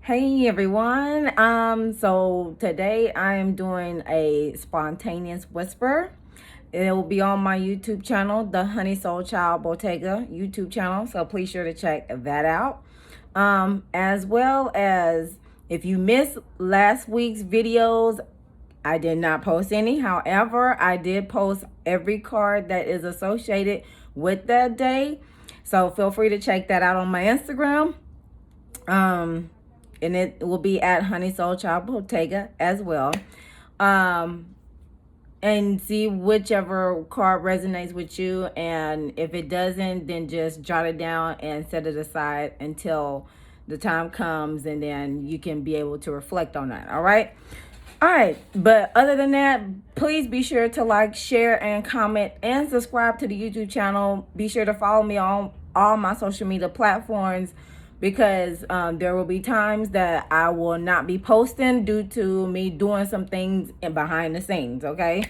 Hey everyone. So today I am doing a spontaneous whisper. It will be on my YouTube channel, the Honey Soul Child Bottega YouTube channel. So please sure to check that out. As well as if you missed last week's videos, I did not post any. However, I did post every card that is associated with that day. So feel free to check that out on my Instagram. And it will be at Honey Soul Child Bottega as well. And see whichever card resonates with you. And if it doesn't, then just jot it down and set it aside until the time comes, and then you can be able to reflect on that. All right. But other than that, please be sure to like, share, and comment, and subscribe to the YouTube channel. Be sure to follow me on all my social media platforms, because there will be times that I will not be posting due to me doing some things behind the scenes, okay?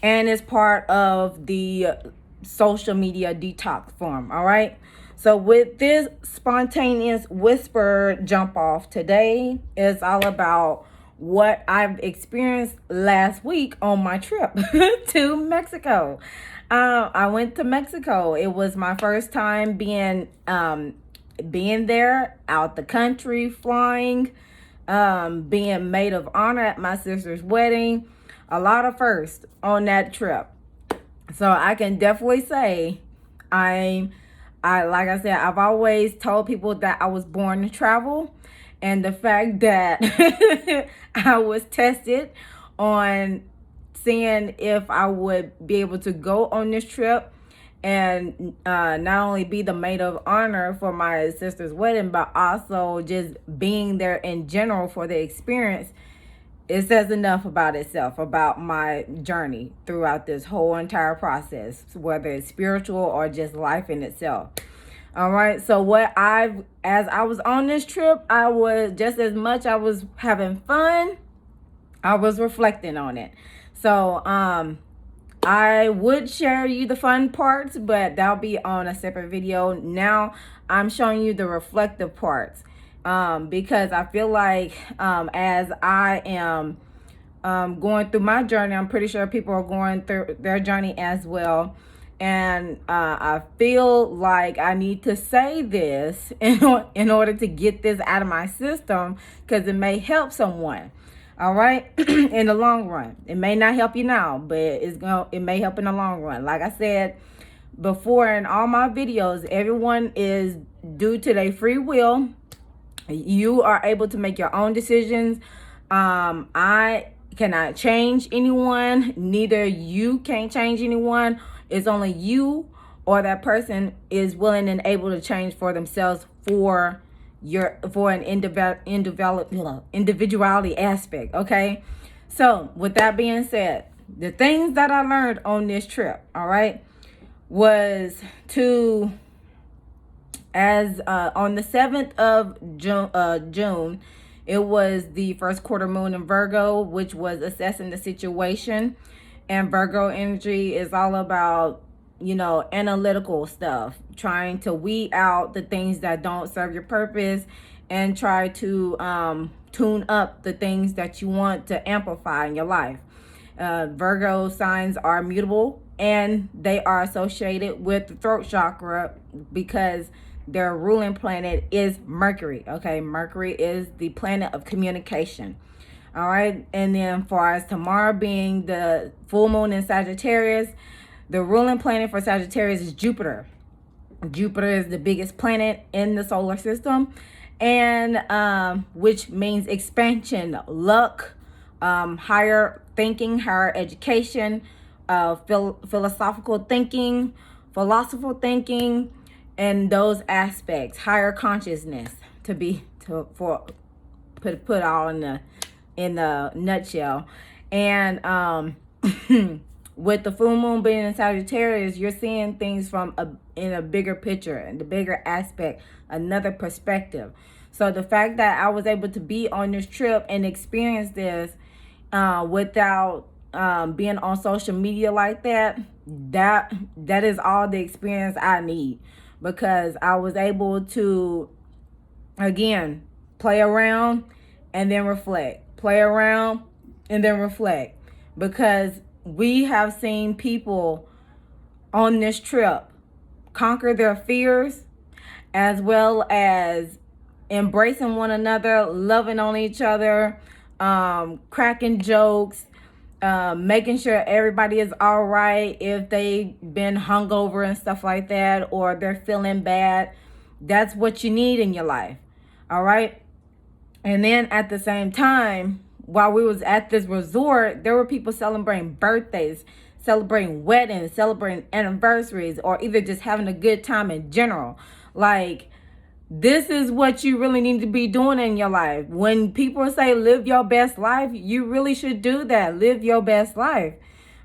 And it's part of the social media detox form, all right? So with this spontaneous whisper jump off today, it's all about what I've experienced last week on my trip to Mexico. I went to Mexico. It was my first time being there, out the country, flying, being maid of honor at my sister's wedding. A lot of firsts on that trip. So I can definitely say I like I said, I've always told people that I was born to travel. And the fact that I was tested on seeing if I would be able to go on this trip and not only be the maid of honor for my sister's wedding, but also just being there in general for the experience, it says enough about itself, about my journey throughout this whole entire process, whether it's spiritual or just life in itself. All right. So as I was on this trip, I was just as much I was having fun, I was reflecting on it. So, I would share you the fun parts, but that'll be on a separate video. Now I'm showing you the reflective parts, because I feel like, as I am, going through my journey, I'm pretty sure people are going through their journey as well. And I feel like I need to say this in order to get this out of my system, because it may help someone. All right. In the long run, it may not help you now, but it may help in the long run. Like I said before in all my videos, everyone is due to their free will. You are able to make your own decisions. I cannot change anyone. Neither you can change anyone. It's only you or that person is willing and able to change for themselves for an individuality aspect. Okay. So with that being said, the things that I learned on this trip, all right, was to, as on the 7th of June, it was the first quarter moon in Virgo, which was assessing the situation. And Virgo energy is all about, analytical stuff, trying to weed out the things that don't serve your purpose and try to tune up the things that you want to amplify in your life. Virgo signs are mutable, and they are associated with the throat chakra because their ruling planet is Mercury. Okay, Mercury is the planet of communication. All right. And then for as tomorrow being the full moon in Sagittarius, the ruling planet for Sagittarius is Jupiter. Jupiter is the biggest planet in the solar system, and which means expansion, luck, higher thinking, higher education, philosophical thinking, and those aspects, higher consciousness, put all in the nutshell. And with the full moon being in Sagittarius, you're seeing things in a bigger picture, and the bigger aspect, another perspective. So the fact that I was able to be on this trip and experience this without being on social media like that is all the experience I need, because I was able to, again, Play around and then reflect. Play around and then reflect. Because we have seen people on this trip conquer their fears, as well as embracing one another, loving on each other, cracking jokes, making sure everybody is all right if they've been hungover and stuff like that, or they're feeling bad. That's what you need in your life. All right. And then at the same time, while we was at this resort, there were people celebrating birthdays, celebrating weddings, celebrating anniversaries, or either just having a good time in general. Like, this is what you really need to be doing in your life. When people say live your best life, you really should do that. Live your best life.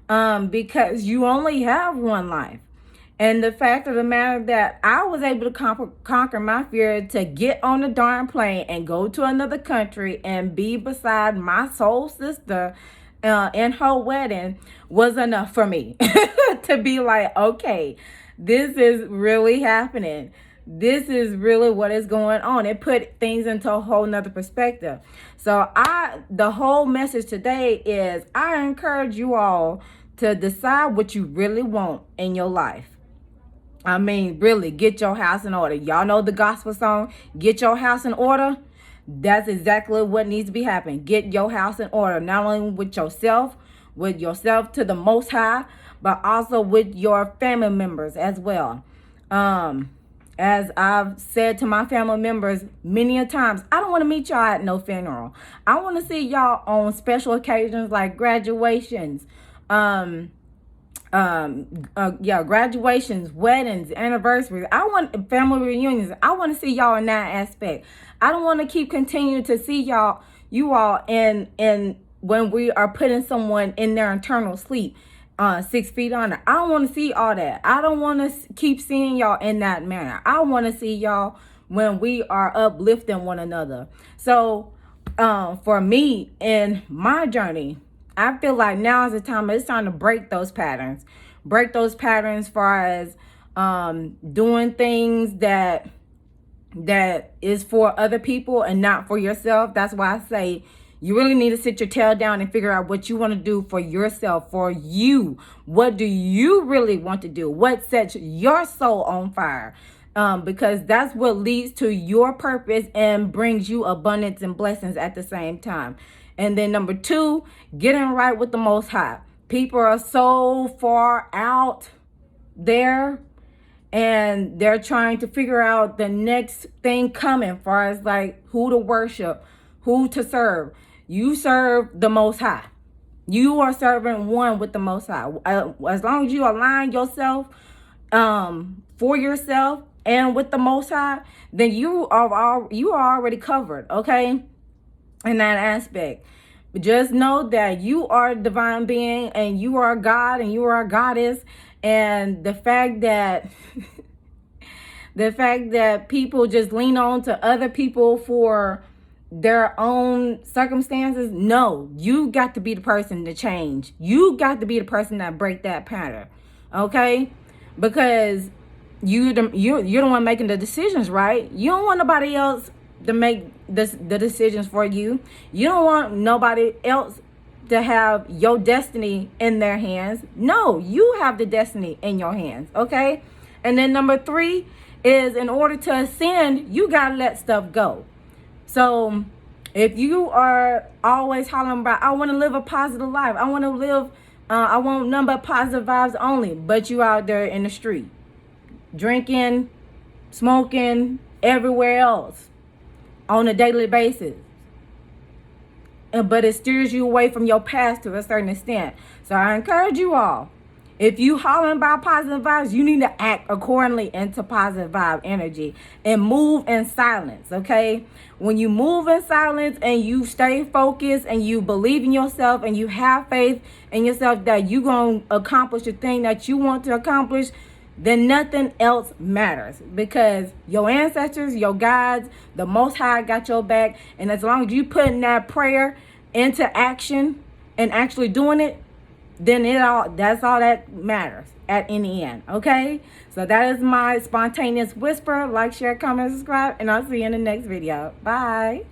Because you only have one life. And the fact of the matter that I was able to conquer my fear to get on a darn plane and go to another country and be beside my soul sister in her wedding was enough for me to be like, okay, this is really happening. This is really what is going on. It put things into a whole nother perspective. So the whole message today is I encourage you all to decide what you really want in your life. I mean, really, get your house in order. Y'all know the gospel song, Get Your House in Order? That's exactly what needs to be happening. Get your house in order, not only with yourself to the Most High, but also with your family members as well. As I've said to my family members many a times, I don't want to meet y'all at no funeral. I want to see y'all on special occasions like graduations, graduations, weddings, anniversaries. I want family reunions. I want to see y'all in that aspect. I don't want to keep continuing to see you all in when we are putting someone in their eternal sleep, 6 feet under. I don't want to see all that. I don't want to keep seeing y'all in that manner. I want to see y'all when we are uplifting one another. So, for me in my journey, I feel like now is the time. It's time to break those patterns. Break those patterns as far as doing things that is for other people and not for yourself. That's why I say you really need to sit your tail down and figure out what you want to do for yourself, for you. What do you really want to do? What sets your soul on fire? Because that's what leads to your purpose and brings you abundance and blessings at the same time. And then number 2, getting right with the Most High. People are so far out there and they're trying to figure out the next thing coming as far as like who to worship, who to serve. You serve the Most High. You are serving one with the Most High. As long as you align yourself for yourself and with the Most High, then you are already covered, okay? In that aspect. But just know that you are a divine being and you are God and you are a goddess. And the fact that people just lean on to other people for their own circumstances, no, you got to be the person to change. You got to be the person that break that pattern, okay? Because you're the one making the decisions, right? You don't want nobody else to make the decisions for you. You don't want nobody else to have your destiny in their hands. No, you have the destiny in your hands, okay? And then number 3 is, in order to ascend, you got to let stuff go. So if you are always hollering about, I want to live a positive life, I want to live, I want nothing but positive vibes only, but you out there in the street, drinking, smoking, everywhere else on a daily basis. But it steers you away from your past to a certain extent. So I encourage you all, if you hollering about positive vibes, you need to act accordingly into positive vibe energy and move in silence, okay? When you move in silence and you stay focused and you believe in yourself and you have faith in yourself that you're going to accomplish the thing that you want to accomplish, then nothing else matters, because your ancestors, your guides, the Most High got your back. And as long as you putting that prayer into action and actually doing it, then that's all that matters. at any end. Okay, so that is my spontaneous whisper. Like, share, comment, subscribe, and I'll see you in the next video. Bye.